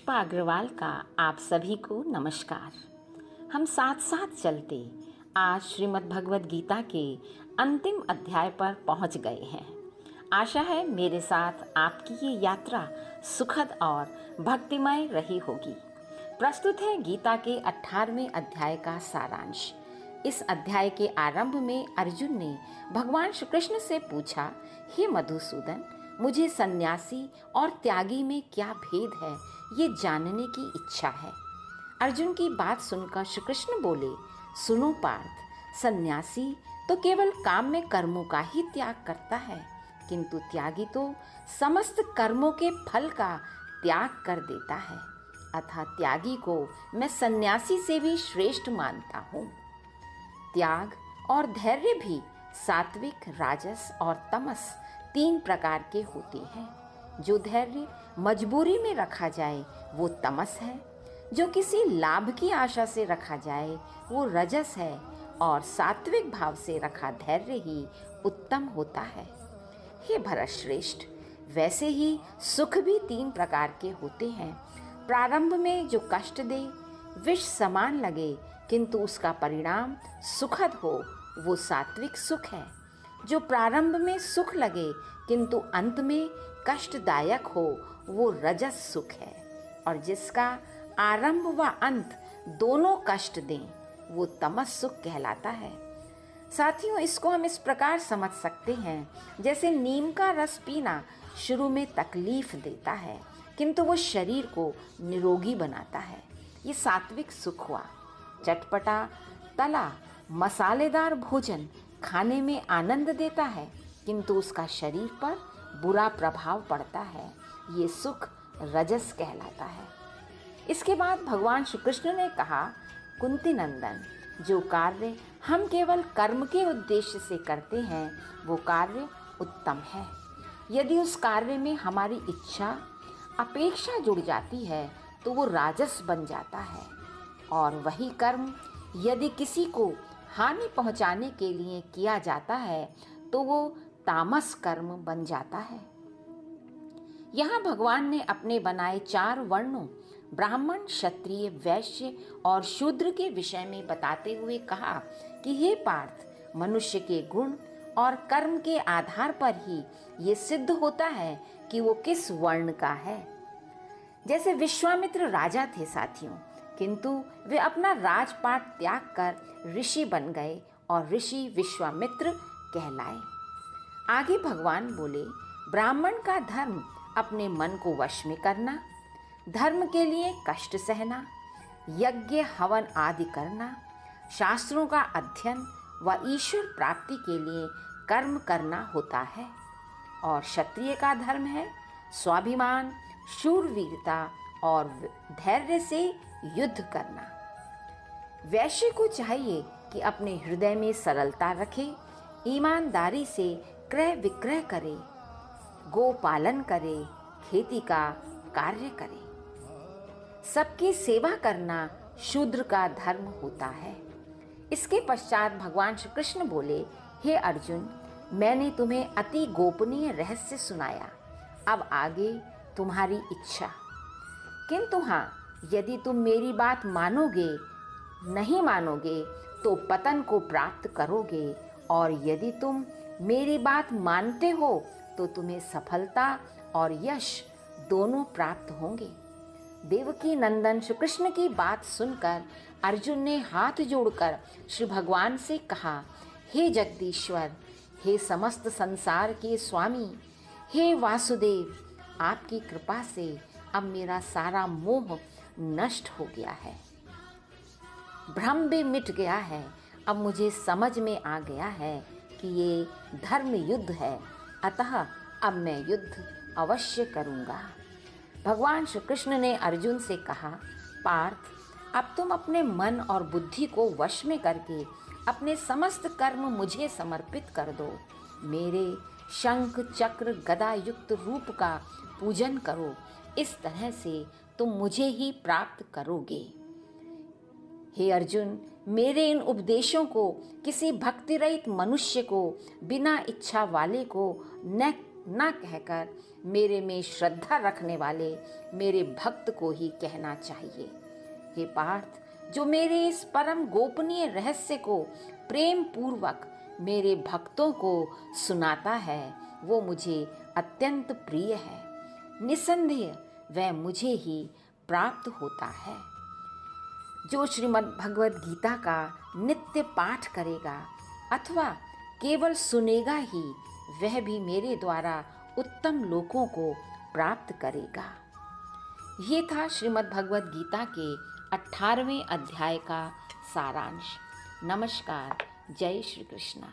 पुष्पा अग्रवाल का आप सभी को नमस्कार। हम साथ साथ चलते आज श्रीमद् भगवद गीता के अंतिम अध्याय पर पहुंच गए हैं। आशा है मेरे साथ आपकी ये यात्रा सुखद और भक्तिमय रही होगी। प्रस्तुत है गीता के 18वें अध्याय का सारांश। इस अध्याय के आरंभ में अर्जुन ने भगवान श्री कृष्ण से पूछा, हे मधुसूदन, मुझे सन्यासी और त्यागी में क्या भेद है ये जानने की इच्छा है। अर्जुन की बात सुनकर श्री कृष्ण बोले, सुनो पार्थ, सन्यासी तो केवल काम में कर्मों का ही त्याग करता है, किंतु त्यागी तो समस्त कर्मों के फल का त्याग कर देता है। अतः त्यागी को मैं सन्यासी से भी श्रेष्ठ मानता हूँ। त्याग और धैर्य भी सात्विक, राजस और तमस 3 प्रकार के होते हैं। जो धैर्य मजबूरी में रखा जाए वो तमस है, जो किसी लाभ की आशा से रखा जाए वो रजस है, और सात्विक भाव से रखा धैर्य ही उत्तम होता है। हे भरतश्रेष्ठ, वैसे ही सुख भी 3 प्रकार के होते हैं। प्रारंभ में जो कष्ट दे, विष समान लगे, किंतु उसका परिणाम सुखद हो, वो सात्विक सुख है। जो प्रारंभ में सुख लगे किंतु अंत में कष्टदायक हो, वो रजस सुख है। और जिसका आरंभ व अंत दोनों कष्ट दें, वो तमस सुख कहलाता है। साथियों, इसको हम इस प्रकार समझ सकते हैं, जैसे नीम का रस पीना शुरू में तकलीफ देता है, किंतु वो शरीर को निरोगी बनाता है। ये सात्विक सुख हुआ। चटपटा, तला, मसालेदार भोजन खाने में आनंद देता है, किंतु उसका शरीर पर बुरा प्रभाव पड़ता है। ये सुख रजस कहलाता है। इसके बाद भगवान श्री कृष्ण ने कहा, कुंती नंदन, जो कार्य हम केवल कर्म के उद्देश्य से करते हैं वो कार्य उत्तम है। यदि उस कार्य में हमारी इच्छा, अपेक्षा जुड़ जाती है तो वो राजस बन जाता है, और वही कर्म यदि किसी को हानि पहुंचाने के लिए किया जाता है तो वो तामस कर्म बन जाता है। यहाँ भगवान ने अपने बनाए 4 वर्णों ब्राह्मण, क्षत्रिय, वैश्य और शूद्र के विषय में बताते हुए कहा कि हे पार्थ, मनुष्य के गुण और कर्म के आधार पर ही ये सिद्ध होता है कि वो किस वर्ण का है। जैसे विश्वामित्र राजा थे साथियों, किंतु वे अपना राजपाट त्याग कर ऋषि बन गए और ऋषि विश्वामित्र कहलाए। आगे भगवान बोले, ब्राह्मण का धर्म अपने मन को वश में करना, धर्म के लिए कष्ट सहना, यज्ञ हवन आदि करना, शास्त्रों का अध्ययन व ईश्वर प्राप्ति के लिए कर्म करना होता है। और क्षत्रिय का धर्म है स्वाभिमान, शूरवीरता और धैर्य से युद्ध करना। वैश्य को चाहिए कि अपने हृदय में सरलता रखे, ईमानदारी से क्रय विक्रय करे, गो पालन करे, खेती का कार्य करे। सबकी सेवा करना शूद्र का धर्म होता है। इसके पश्चात भगवान श्री कृष्ण बोले, हे अर्जुन, मैंने तुम्हें अति गोपनीय रहस्य सुनाया। अब आगे तुम्हारी इच्छा। किंतु हाँ, यदि तुम मेरी बात मानोगे, नहीं मानोगे तो पतन को प्राप्त करोगे, और यदि तुम मेरी बात मानते हो तो तुम्हें सफलता और यश दोनों प्राप्त होंगे। देवकी नंदन श्री कृष्ण की बात सुनकर अर्जुन ने हाथ जोड़कर श्री भगवान से कहा, हे जगदीश्वर, हे समस्त संसार के स्वामी, हे वासुदेव, आपकी कृपा से अब मेरा सारा मोह नष्ट हो गया है, भ्रम भी मिट गया है। अब मुझे समझ में आ गया है कि ये धर्म युद्ध है, अतः अब मैं युद्ध अवश्य करूँगा। भगवान श्री कृष्ण ने अर्जुन से कहा, पार्थ, अब तुम अपने मन और बुद्धि को वश में करके अपने समस्त कर्म मुझे समर्पित कर दो। मेरे शंख, चक्र, गदा युक्त रूप का पूजन करो। इस तरह से तुम मुझे ही प्राप्त करोगे। हे अर्जुन, मेरे इन उपदेशों को किसी भक्ति रहित मनुष्य को, बिना इच्छा वाले को न न कहकर मेरे में श्रद्धा रखने वाले मेरे भक्त को ही कहना चाहिए। हे पार्थ, जो मेरे इस परम गोपनीय रहस्य को प्रेम पूर्वक मेरे भक्तों को सुनाता है वो मुझे अत्यंत प्रिय है। निसंदेह वह मुझे ही प्राप्त होता है। जो श्रीमद् भगवद गीता का नित्य पाठ करेगा अथवा केवल सुनेगा ही, वह भी मेरे द्वारा उत्तम लोकों को प्राप्त करेगा। ये था श्रीमद् भगवद गीता के 18वें अध्याय का सारांश। नमस्कार। जय श्री कृष्णा।